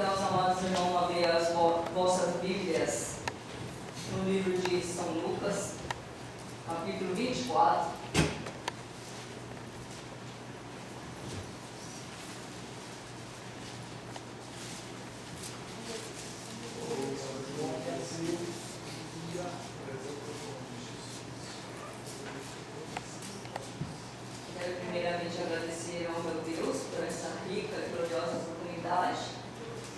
convidar os amados irmãos a ver as vossas Bíblias no livro de São Lucas, capítulo 24. Quero primeiramente agradecer ao meu Deus por essa rica e gloriosa oportunidade,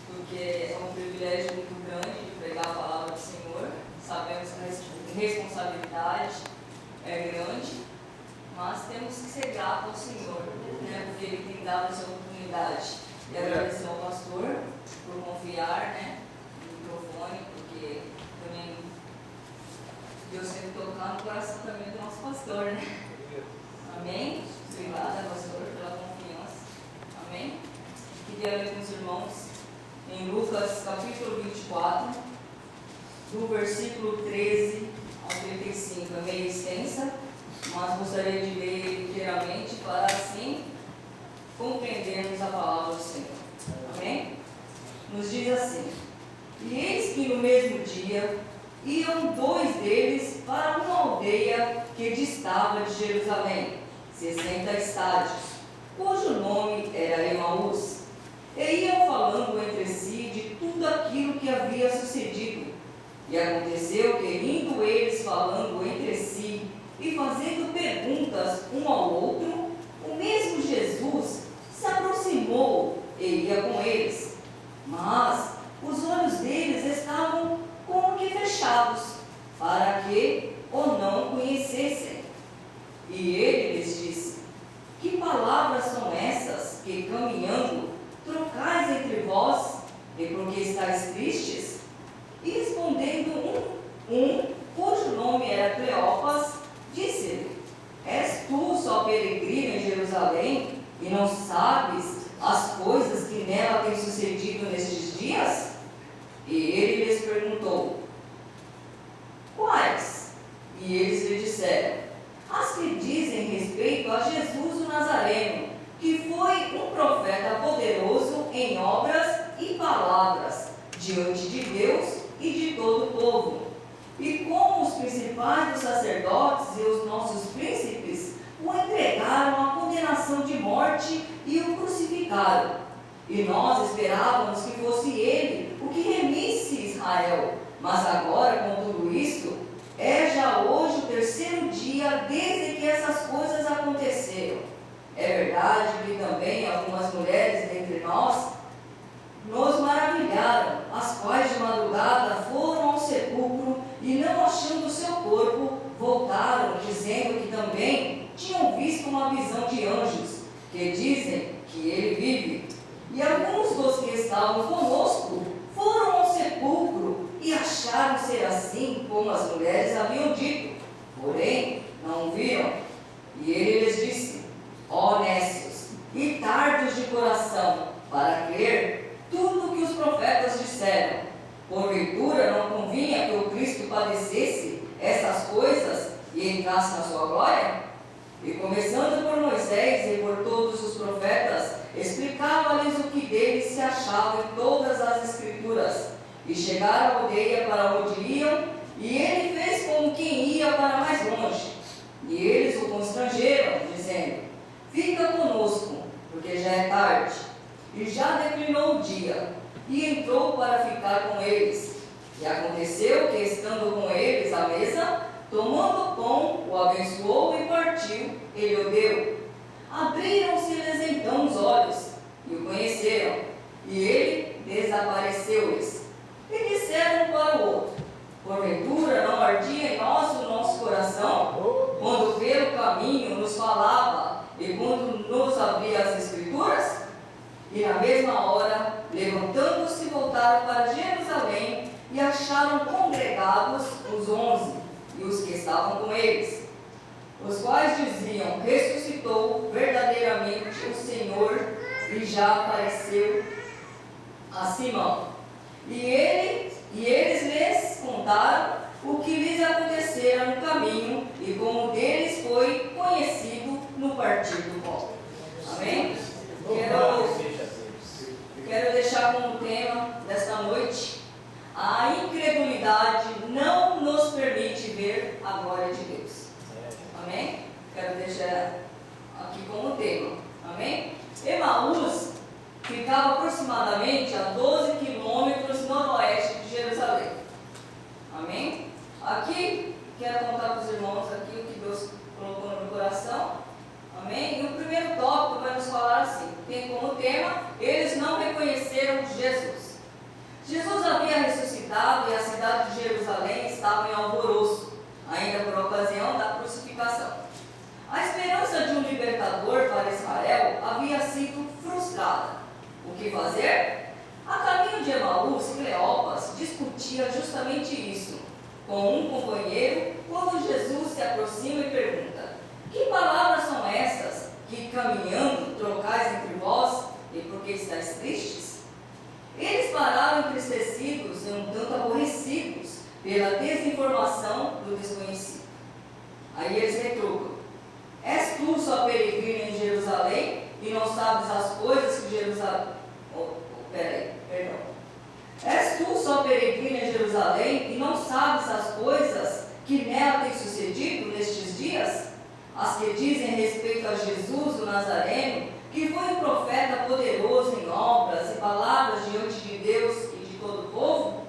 porque é um privilégio muito grande de pregar a palavra do Senhor. Sabemos que a responsabilidade é grande, mas temos que ser gratos ao Senhor, né, porque Ele tem dado essa oportunidade. E agradecer ao pastor por confiar, né, no microfone, porque também Deus sempre tocar no coração também do nosso pastor, né? Amém? Obrigada, pastor, pela confiança. Amém? Queria ler com os irmãos em Lucas, capítulo 24, do versículo 13 ao 35. É meio extensa, mas gostaria de ler inteiramente para assim compreendermos a palavra do Senhor. Amém? Nos diz assim: E eis que no mesmo dia iam dois deles para uma aldeia que distava de Jerusalém, 60 estádios, cujo nome era Emaús. E iam falando entre si de tudo aquilo que havia sucedido. E aconteceu que, indo eles falando entre si e fazendo perguntas um ao outro, o mesmo Jesus se aproximou e ia com eles. Mas os olhos deles estavam como que fechados, para que o não conhecessem. E ele lhes disse: Que palavras são essas que, caminhando, trocais entre vós, e por que estáis tristes? E respondendo cujo nome era Cleopas, disse-lhe: És tu só peregrino em Jerusalém, e não sabes as coisas que nela têm sucedido nestes dias? E ele lhes perguntou: Quais? E eles lhe disseram: As que dizem respeito a Jesus o Nazareno, que foi um profeta poderoso em obras e palavras, diante de Deus e de todo o povo. E como os principais dos sacerdotes e os nossos príncipes o entregaram à condenação de morte e o crucificaram. E nós esperávamos que fosse ele o que remisse Israel. Mas agora, com tudo isto, é já hoje o terceiro dia desde que essas coisas aconteceram. É verdade que também algumas mulheres dentre nós nos maravilharam, as quais de madrugada foram ao sepulcro e, não achando o seu corpo, voltaram, dizendo que também tinham visto uma visão de anjos, que dizem que ele vive. E alguns dos que estavam conosco foram ao sepulcro e acharam ser assim como as mulheres haviam dito, porém não viram. E ele lhes disse: Ó nécios e tardos de coração, para crer tudo o que os profetas disseram. Porventura não convinha que o Cristo padecesse essas coisas e entrasse na sua glória? E começando por Moisés e por todos os profetas, explicava-lhes o que deles se achava em todas as Escrituras. E chegaram à aldeia para onde iam, e ele fez como quem ia para mais longe. E eles o constrangeram, dizendo: Fica conosco, porque já é tarde. E já declinou o dia, e entrou para ficar com eles. E aconteceu que, estando com eles à mesa, tomando o pão, o abençoou e partiu, ele o deu. Abriram-se-lhes então os olhos, e o conheceram, e ele desapareceu-lhes. E disseram um para o outro: Porventura não ardia em nós o nosso coração, quando pelo caminho nos falava, e quando nos abria as Escrituras? E na mesma hora, levantando-se, voltaram para Jerusalém e acharam congregados os 11 e os que estavam com eles, os quais diziam: Ressuscitou verdadeiramente o Senhor e já apareceu a Simão. E eles lhes contaram o que lhes acontecera no caminho e como deles foi conhecido no partir do pão. Amém? Quero deixar como tema aqui como tema. Amém? Emaús ficava aproximadamente a 12 quilômetros noroeste de Jerusalém. Amém? Aqui, quero contar para os irmãos aqui o que Deus colocou no meu coração. Amém? E o primeiro tópico vai nos falar assim, tem como tema, eles não reconheceram Jesus. Jesus havia ressuscitado e a cidade de Jerusalém estava em alvoroço, ainda por ocasião da crucificação. A esperança de um libertador para Israel havia sido frustrada. O que fazer? A caminho de Emaús, Cleopas discutia justamente isso com um companheiro quando Jesus se aproxima e pergunta: que palavras são essas que caminhando trocais entre vós e por que estáis tristes? Eles pararam entristecidos e um tanto aborrecidos pela desinformação do desconhecido. Aí eles retrucam: és tu só peregrino em Jerusalém e não sabes as coisas que Jerusalém... És tu só peregrino em Jerusalém e não sabes as coisas que nela têm sucedido nestes dias? As que dizem respeito a Jesus, o Nazareno, que foi um profeta poderoso em obras e palavras diante de Deus e de todo o povo?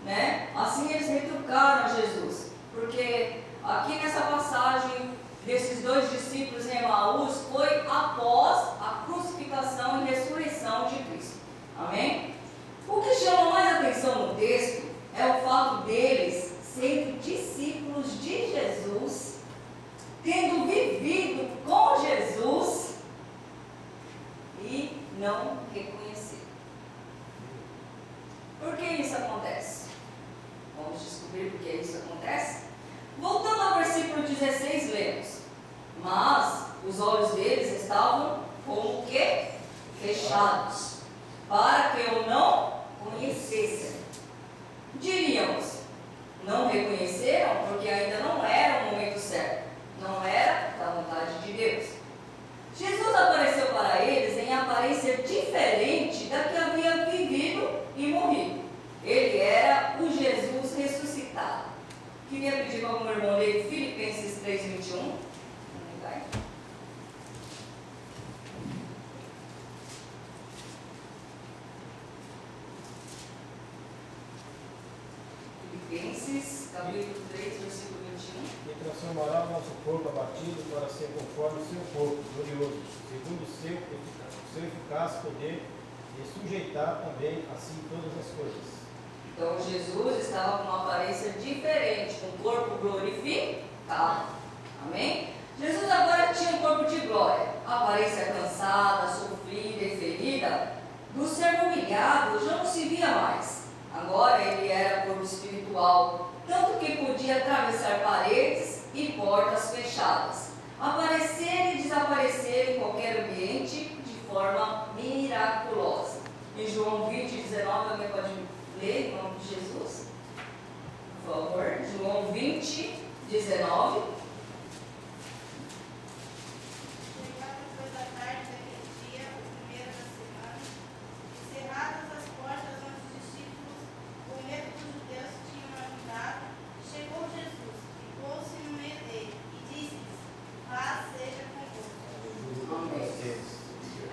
Né? Assim eles retrucaram a Jesus, porque aqui nessa passagem desses dois discípulos em Emaús foi após a crucificação e ressurreição de Cristo. Amém? O que chama mais atenção no texto é o fato deles serem discípulos de Jesus, tendo vivido com Jesus e não reconhecer. Por que isso acontece? Vamos descobrir por que isso acontece? Voltando ao versículo 16, lemos: mas os olhos deles estavam como que fechados, para que eu não conhecesse. Diríamos, não reconheceram porque ainda não era o momento certo, não era da vontade de Deus. Jesus apareceu para eles em aparência diferente da que havia vivido e morrido. Ele era o Jesus ressuscitado. Queria pedir para o meu irmão ler Filipenses 3:21. Filipenses, capítulo 3, versículo 21. E transformará o nosso corpo abatido para ser conforme o seu corpo glorioso, segundo o seu eficaz poder, e sujeitar também assim todas as coisas. Então Jesus estava com uma aparência diferente, com o corpo glorificado. Amém? Jesus agora tinha um corpo de glória, aparência cansada, sofrida e ferida, do ser humilhado já não se via mais. Agora ele era corpo espiritual, tanto que podia atravessar paredes e portas fechadas, aparecer e desaparecer em qualquer ambiente de forma miraculosa. Em João 20:19, alguém pode ler em nome de Jesus? Por favor, João 20:19.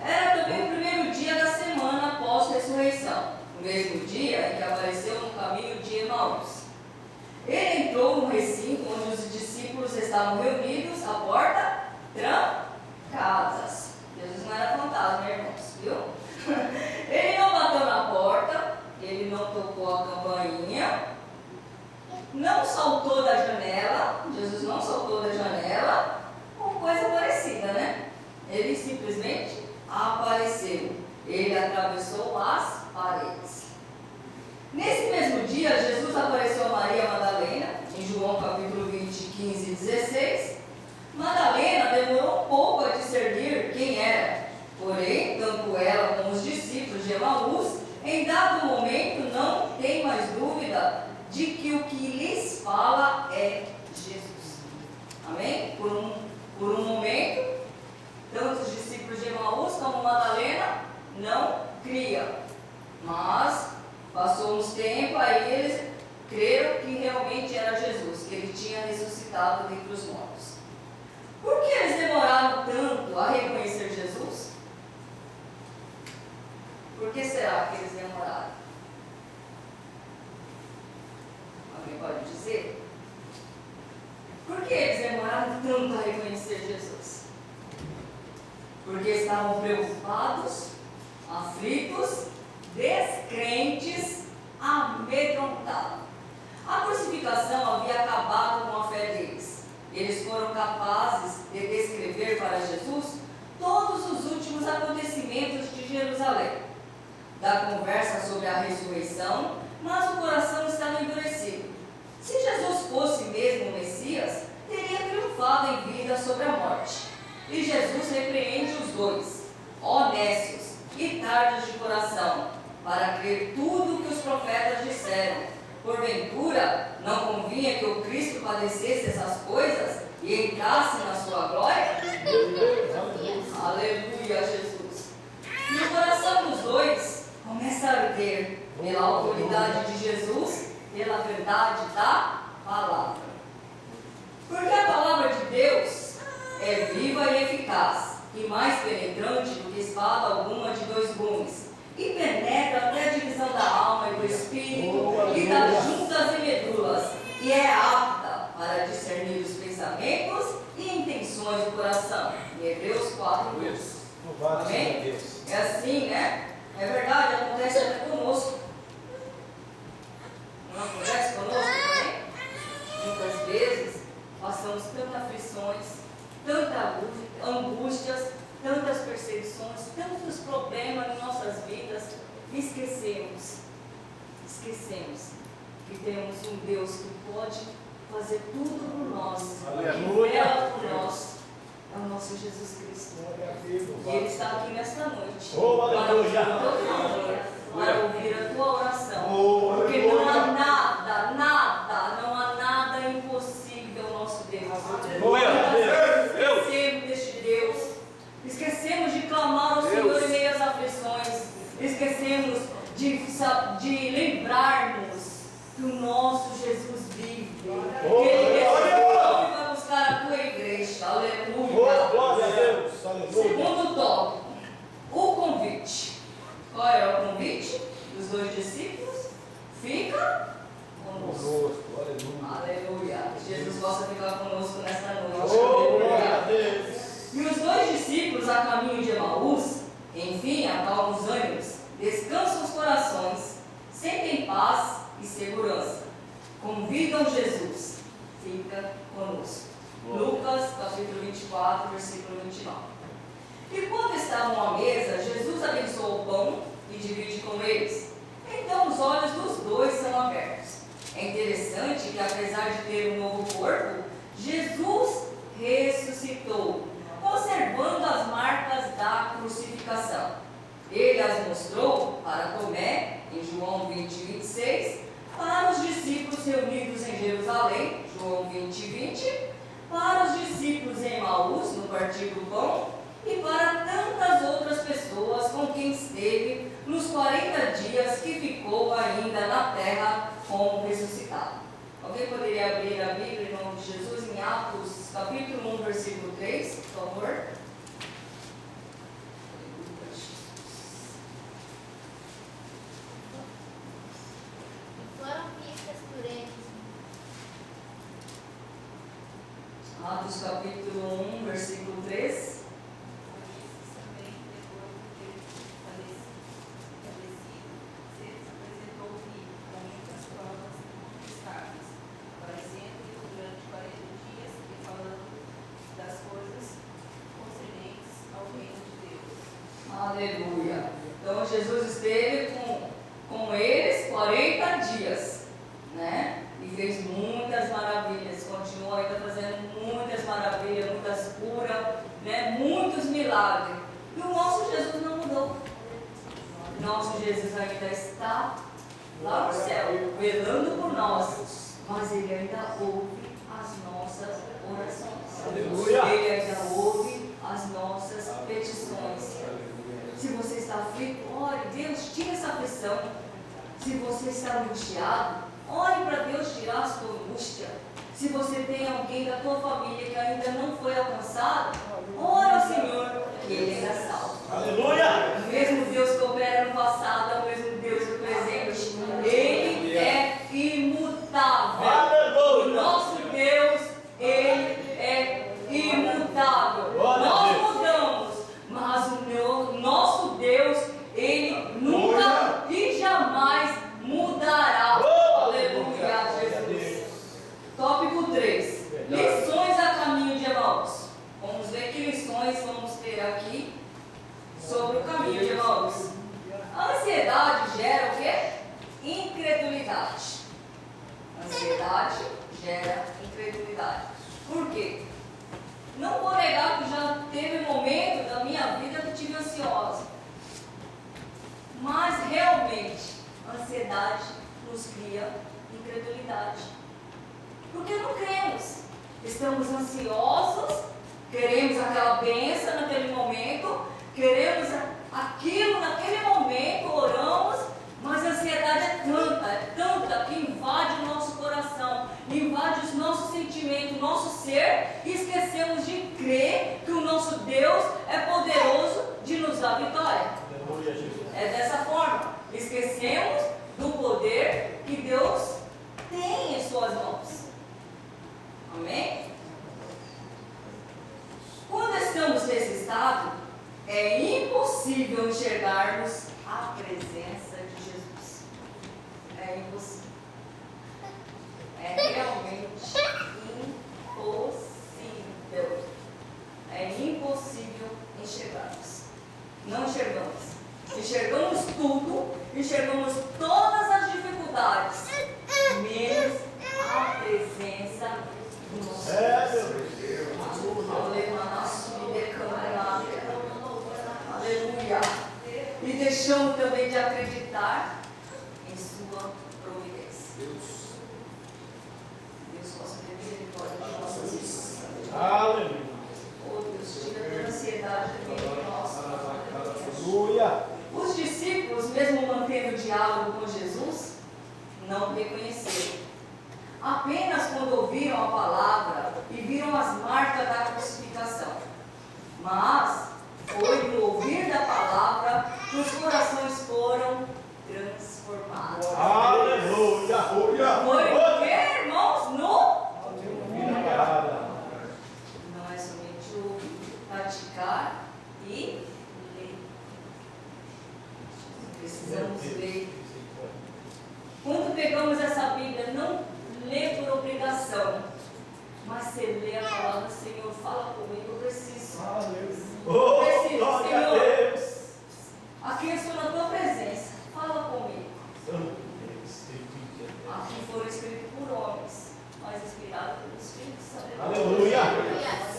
Era também o primeiro dia da semana após a ressurreição, no mesmo dia em que apareceu no caminho de Emaús. Ele entrou no recinto onde os discípulos estavam reunidos, a porta trancadas. Jesus não era fantasma, irmãos, viu? Ele não bateu na porta, ele não tocou a campainha, não saltou da janela. Jesus não saltou da janela, ou coisa parecida, né? Ele simplesmente apareceu. Ele atravessou as paredes. Nesse mesmo dia, Jesus apareceu a Maria Madalena, em João capítulo 20, 15 e 16. Madalena demorou um pouco a discernir quem era. Porém, tanto ela como os discípulos de Emaús, em dado momento, não tem mais dúvida de que o que lhes fala é Jesus. Amém? Por um momento, tanto os discípulos de Emaús como Madalena não criam. Mas passou uns tempo, aí eles creram que realmente era Jesus, que ele tinha ressuscitado dentre os mortos. Por que eles demoraram porque estavam preocupados, aflitos, descrentes, amedrontados. A crucificação havia acabado com a fé deles. Eles foram capazes de descrever para Jesus todos os últimos acontecimentos de Jerusalém, da conversa sobre a ressurreição, mas o coração estava endurecido. Se Jesus fosse mesmo o Messias, teria triunfado em vida sobre a morte. E Jesus repreende os dois, honestos e tardos de coração, para crer tudo o que os profetas disseram. Porventura, não convinha que o Cristo padecesse essas coisas e entrasse na sua glória? Aleluia, Jesus! E o coração dos dois começa a arder pela autoridade de Jesus, pela verdade da palavra. Porque a palavra de Deus é viva e eficaz, e mais penetrante do que espada alguma de 2 gumes, e penetra até a divisão da alma e do espírito, e das juntas e medulas, e é apta para discernir os pensamentos e intenções do coração. Em Hebreus 4:2. Amém? É assim, né? É verdade, acontece até conosco. Não acontece conosco também? Muitas vezes passamos tantas aflições, tantas angústias, tantas perseguições, tantos problemas em nossas vidas, e esquecemos que temos um Deus que pode fazer tudo por nós, que vela por nós, é o nosso Jesus Cristo. E Ele está aqui nesta noite para ouvir a tua clamor, para ouvir a tua oração, porque não há nada impossível ao nosso Deus. Esquecemos deste Deus, esquecemos de clamar ao Senhor em meio às aflições, esquecemos de lembrarmos que o nosso Jesus vive, que Ele ressuscitou e vai buscar a tua igreja. Aleluia. Glória a Deus. Segundo tópico, o convite. Qual era o convite dos 2 discípulos? Fica conosco. Aleluia. Jesus possa ficar conosco nesta noite. Aleluia. E os 2 discípulos a caminho de Emaús, enfim, acalmam os ânimos, descansam os corações, sentem paz e segurança. Convidam Jesus, fica conosco. Lucas, capítulo 24, versículo 29. E quando estavam à mesa, Jesus abençoou o pão e divide com eles. Então os olhos dos 2 são abertos. É interessante que, apesar de ter um novo corpo, Jesus ressuscitou, conservando as marcas da crucificação. Ele as mostrou para Tomé, em João 20:26, para os discípulos reunidos em Jerusalém, João 20:20, para os discípulos em Emaús, no partir do pão, e para tantas outras pessoas com quem esteve nos 40 dias que ficou ainda na terra como ressuscitado. Alguém poderia abrir a Bíblia em nome de Jesus em Atos, capítulo 1, versículo 3, por favor? Foram vistas por eles. Atos, capítulo 1, versículo 3. Aleluia. Então Jesus esteve com eles 40 dias, né? E fez muitas maravilhas, continua ainda fazendo muitas maravilhas, muitas curas, né? Muitos milagres. E o nosso Jesus não mudou. O nosso Jesus ainda está lá no céu, velando por nós, mas Ele ainda ouve as nossas orações. Aleluia. Ele ainda ouve as nossas petições. Se você está aflito, ore, Deus, tira essa aflição. Se você está angustiado, ore para Deus tirar a sua angústia. Se você tem alguém da tua família que ainda não foi alcançado, ore ao Senhor, que Ele ainda salva. Aleluia! O mesmo Deus que opera no passado é o mesmo Deus do presente. Ele é imutável. Aleluia! O nosso Deus, Ele é imutável. Glória a Nós Deus. mudamos, mas vamos ver aqui sobre o caminho de Emaús. A ansiedade gera o quê? Incredulidade. Ansiedade gera incredulidade. Por quê? Não vou negar que já teve momento da minha vida que eu tive ansiosa. Mas realmente, a ansiedade nos cria incredulidade. Porque não cremos. Estamos ansiosos, queremos aquela bênção naquele momento, queremos aquilo naquele momento, oramos, mas a ansiedade é tanta que invade o nosso coração, invade os nossos sentimentos, o nosso ser, e esquecemos de crer que o nosso Deus é poderoso de nos dar vitória. É dessa forma, esquecemos do poder que Deus tem em suas mãos. Amém? Quando estamos nesse estado, é impossível enxergarmos a presença de Jesus. É impossível. É realmente impossível. É impossível enxergarmos. Não enxergamos. Enxergamos tudo, enxergamos todas as dificuldades, menos a presença do nosso Deus. Aleluia. E deixamos também de acreditar em sua providência. Deus possa ter misericórdia de nossas vidas. Aleluia. Oh Deus, tira toda a ansiedade do meio de nós. Aleluia. Os discípulos, mesmo mantendo o diálogo com Jesus, não reconheceram. Apenas quando ouviram a palavra e viram as marcas da crucificação. Mas foi no ouvir da palavra que os corações foram transformados. Aleluia. Foi o que, irmãos? No? Não é somente ouvir, praticar e ler. Precisamos ler. Quando pegamos essa Bíblia, não lê por obrigação, mas você lê a palavra, Senhor, fala comigo, eu preciso. Eu preciso, Senhor. Aqui eu estou na tua presença, fala comigo. Aqui foram escritos por homens, mas inspirados pelo Espírito Santo. Aleluia.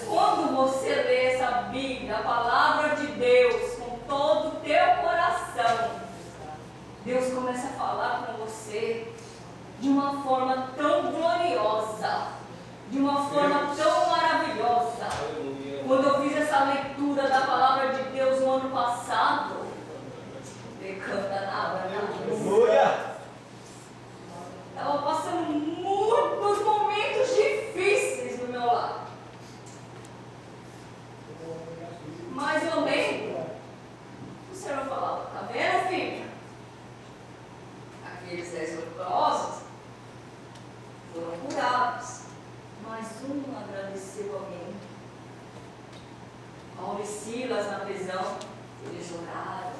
Quando você lê essa Bíblia, a palavra de Deus, com todo o teu coração, Deus começa a falar com você de uma forma tão gloriosa, de uma forma tão maravilhosa. Quando eu fiz essa leitura da palavra de Deus no ano passado, estava passando muitos momentos difíceis do meu lado. Mas eu lembro, o Senhor falava, tá vendo, filho? Aqueles 10 leprosos foram curados, mas um agradeceu a mim. Paulo e Silas na prisão, eles oraram,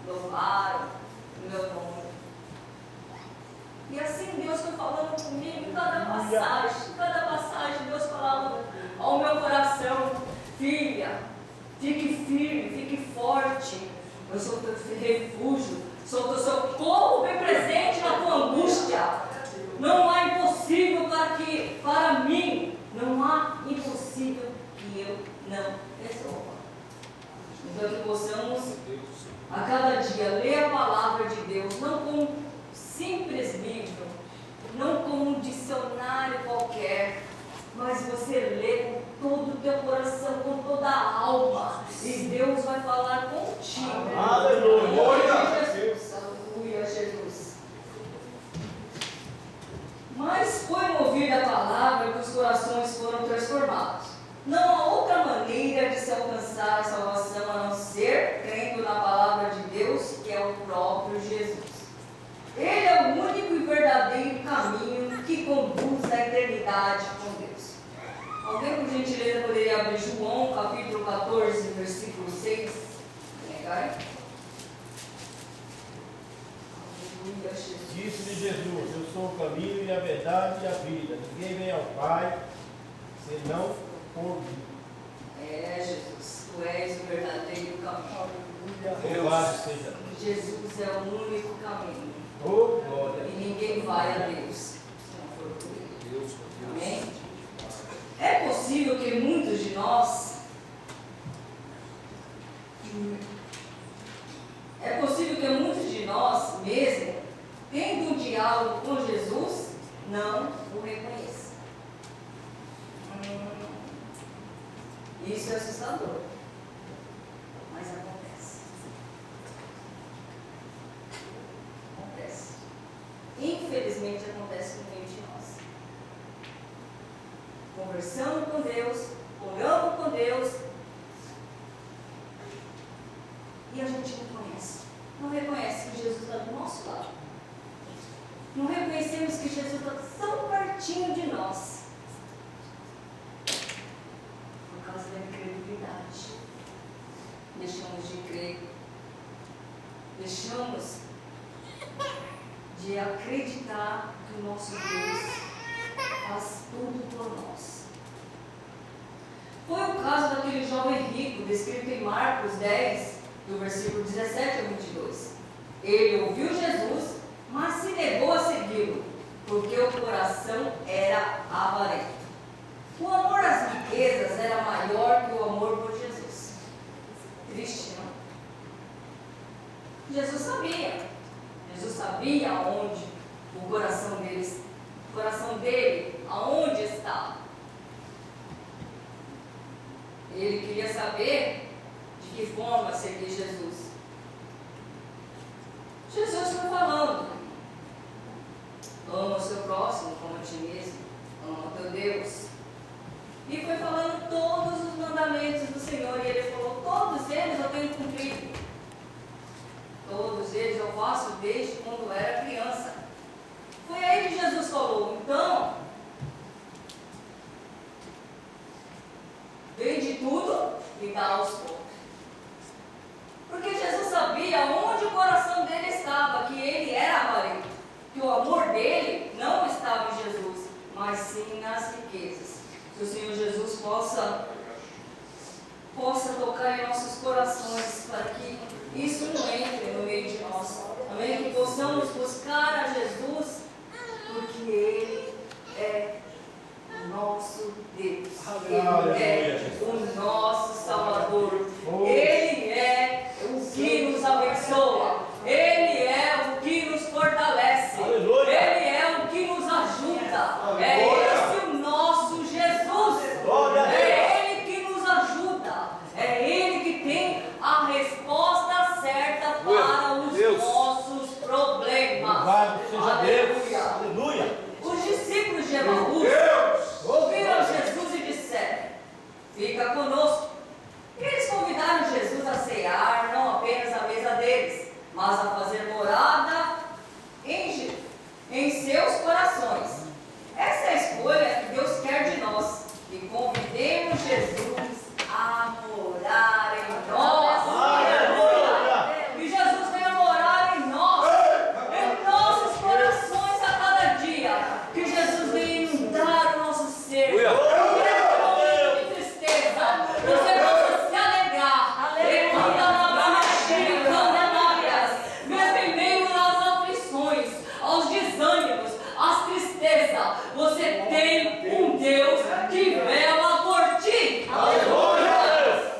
louvaram o meu nome. E assim Deus foi falando comigo em cada passagem Deus falava ao meu coração, filha, fique firme, fique forte, eu sou teu refúgio, sou teu socorro bem presente na tua angústia. Não há impossível para mim, não há impossível que eu não resolva. Então que possamos a cada dia ler a palavra de Deus, não como um simples livro, não como um dicionário qualquer, mas você lê com todo o teu coração, com toda a alma, e Deus vai falar contigo. Aleluia. Jesus. Aleluia, Jesus. Mas foi no ouvir da palavra que os corações foram transformados. Não há outra maneira de se alcançar a salvação a não ser crendo na palavra de Deus, que é o próprio Jesus. Ele é o único e verdadeiro caminho que conduz à eternidade com Deus. Alguém, por gentileza, poderia abrir João, capítulo 14, versículo 6? Disse-lhe Jesus, eu sou o caminho e a verdade e a vida. Ninguém vem ao Pai senão por mim. É, Jesus. Tu és o verdadeiro caminho. Louvado seja Deus. Jesus é o único caminho. Oh, glória. E ninguém vai a Deus se não for por Ele. Amém? É possível que muitos de nós mesmo, tendo um diálogo com Jesus, não o reconheçam. Isso é assustador. Mas acontece. Acontece. Infelizmente acontece no meio de nós. Conversando com Deus, orando com Deus, e a gente não conhece. Não reconhece que Jesus está do nosso lado. Não reconhecemos que Jesus está tão pertinho de nós. Por causa da incredulidade. Deixamos de crer. Deixamos de acreditar que o nosso Deus faz tudo por nós. Foi o caso daquele jovem rico, descrito em Marcos 10, do versículo 17 ao 22. Ele ouviu Jesus, mas se negou a segui-lo, porque o coração era avarento. O amor às riquezas era maior que o amor por Jesus. Triste, não? Jesus sabia aonde o coração dele, aonde estava. Ele queria saber de que forma seguir Jesus. Jesus foi falando: ama o seu próximo como a ti mesmo, ama o teu Deus. E foi falando todos os mandamentos do Senhor, e ele falou: todos eles eu tenho cumprido. Todos eles eu faço desde quando eu era criança. Foi aí que Jesus falou: então, vende tudo e dá aos pobres. Porque Jesus sabia onde o coração dele estava, que ele era avarento, que o amor dele não estava em Jesus, mas sim nas riquezas. Que o Senhor Jesus possa tocar em nossos corações, para que isso não entre no meio de nós. Amém? Que possamos buscar a Jesus, porque Ele é o nosso Deus. Ele é o nosso Salvador. Ele é o que nos abençoa. Ele é o que nos fortalece. Ele é o que nos ajuda. É esse o nosso Jesus. É Ele que nos ajuda. É Ele que tem a resposta certa para os nossos problemas. Aleluia. Os discípulos de Emaús ouviram Jesus e disseram: fica conosco. E eles convidaram Jesus a cear, não apenas à mesa deles, mas a fazer morada em seus corações. Essa é a escolha que Deus quer de nós, que convidemos Jesus a morar em nós. Aleluia! E Jesus venha morar em nós, em nossos corações a cada dia. Que Jesus venha inundar o nosso ser. De tristeza, você possa se alegrar. Mesmo em meio às aflições, aos desânimos, às tristezas, você tem um Deus que vela por ti. Aleluia!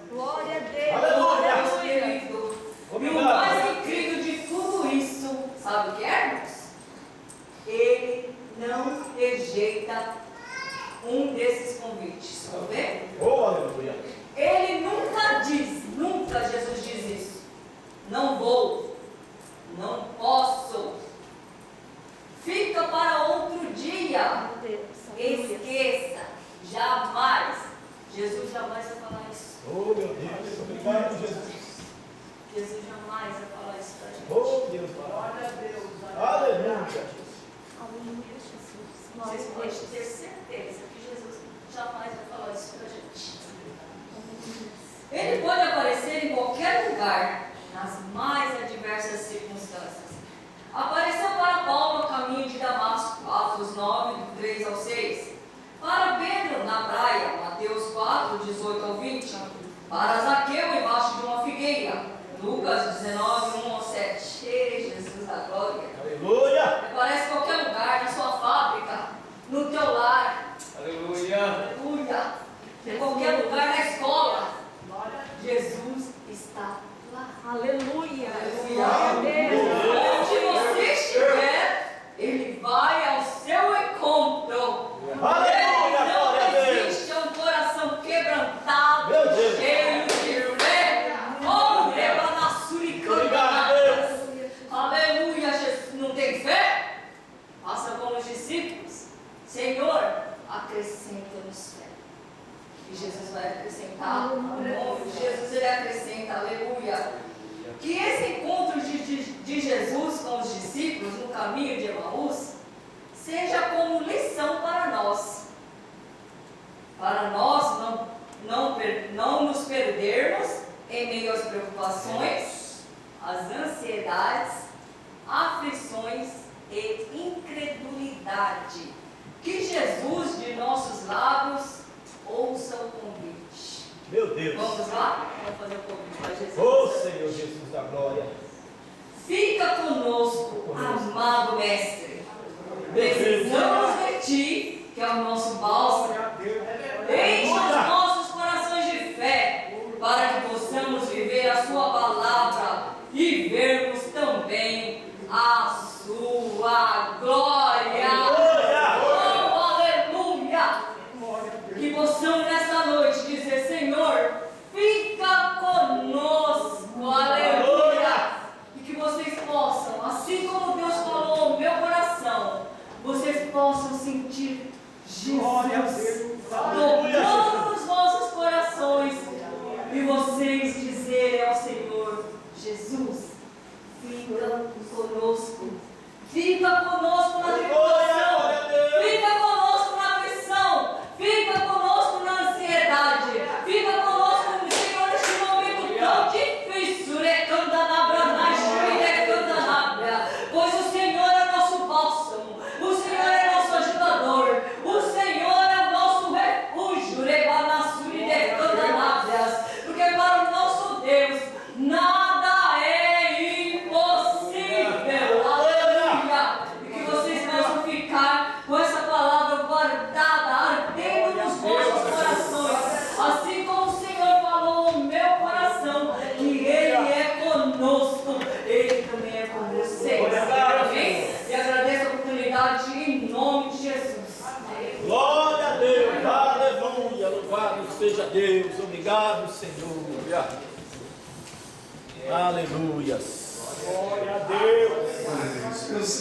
Glória a Deus. Aleluia! Deus querido. E o mais incrível de tudo isso, sabe o que é, irmãos? Ele não rejeita um desses convites. Estão vendo? Oh, aleluia. Ele nunca Jesus diz isso. Não vou, não posso. Fica para outro dia. Esqueça, jamais. Jesus jamais vai falar isso. Oh, meu Deus. Obrigado, Jesus. Jesus jamais vai falar isso para a gente. Oh, Deus. Glória a Deus. Aleluia. Vocês podem ter certeza que Jesus jamais vai falar isso para a gente. Ele pode aparecer em qualquer lugar, nas mais adversas circunstâncias. Apareceu para Paulo no caminho de Damasco, Atos 9, do 3 ao 6. Para Pedro na praia, Mateus 4, 18 ao 20. para Zaqueu embaixo de uma figueira. Lucas 19, 1 ao 7. Ei, Jesus da glória. Aleluia. Parece qualquer lugar, na sua fábrica, no teu lar. Aleluia. Aleluia. Em qualquer lugar, na escola. Jesus está lá. Aleluia. Onde você estiver, Ele vai ao seu encontro. Aleluia, glória a Não Deus. existe um coração quebrantado, Meu Deus. cheio de fé. Oh, leva na suricanda. Obrigado, Deus. Aleluia, Jesus. Não tem fé? Faça como os discípulos. Senhor, acrescenta-nos fé. E Jesus vai acrescentar. O nome de Jesus, Ele acrescenta. Aleluia. Que esse encontro de Jesus com os discípulos no caminho de Emaús seja como lição para nós. Para nós não nos perdermos em meio às preocupações, às ansiedades, aflições e incredulidade. Que Jesus de nossos lábios ouça o convite. Meu Deus. Vamos lá? Vamos fazer o convite para Jesus. Ô Senhor Jesus da glória. Fica conosco, amado Mestre. Precisamos de Ti, que é o nosso bálsamo. Enche os nossos corações de fé, para que possamos viver a Sua palavra e vermos também a Sua glória. Oh, aleluia! Que possamos nesta noite dizer: Senhor, fica conosco, aleluia! E que vocês possam, assim como Deus falou ao meu coração, vocês possam sentir Jesus tocando nos vossos corações e vocês dizerem ao Senhor: Jesus, fica conosco, fica conosco na tribulação, fica conosco na aflição, fica conosco na ansiedade, fica conosco, Senhor, neste momento tão difícil, pois o Senhor é nosso bálsamo, o Senhor é nosso ajudador, o Senhor é o nosso refúgio, porque para o nosso Deus nada é impossível. Aleluia! E que vocês possam ficar com essa palavra guardada, ardendo nos vossos corações, assim como o Senhor falou ao meu coração, que Ele é conosco, Ele também é com vocês. Amém? E agradeço a oportunidade em nome de Jesus. Glória a Deus. Aleluia. Louvado seja Deus. Obrigado, Senhor. Aleluia. Glória a Deus.